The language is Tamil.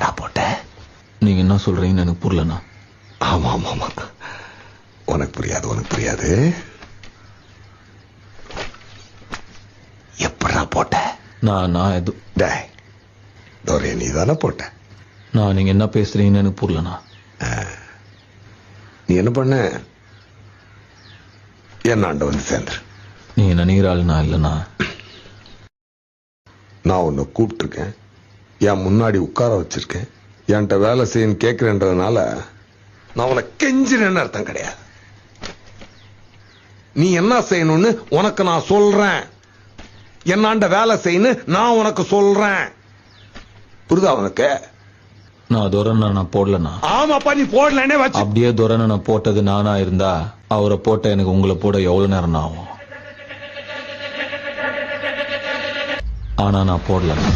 எப்படா போட்ட? நீங்க என்ன சொல்றீங்கன்னு எனக்கு புரியலண்ணா. ஆமா ஆமா ஆமா, உனக்கு புரியாது. எப்படா போட்ட? நான் எது டேய் தோரே, நீ தானே போட்ட. நான் நீங்க என்ன பேசுறீங்கன்னு எனக்கு புரியலண்ணா. நீ என்ன பண்ண? என்னாண்ட வந்து சேர்ந்துரு. நீங்க நினைக்கிற ஆள் நான் இல்லைண்ணா. நான் உன்னை கூப்பிட்டுருக்கேன், என் முன்னாடி உட்கார வச்சிருக்கேன், என்கிட்ட வேலை செய்யன்னு கேட்கிறேன்றதுனால நான் உனக்கு கெஞ்சினேன்னு அர்த்தம் கிடையாது. நீ என்ன செய்யணும்னு உனக்கு நான் சொல்றேன். என்னாண்ட வேலை செய்யணும் நான் உனக்கு சொல்றேன். புரியுதா உனக்கு? நான் துரனை நான் போடலண்ணா. ஆமாப்பா, நீ போடலனே வச்சு. அப்படியே துரனை நான் போட்டது நானா இருந்தா அவரை போட்ட எனக்கு உங்களை போட எவ்வளவு நேரம் ஆகும்? ஆனா நான் போடலண்ணா.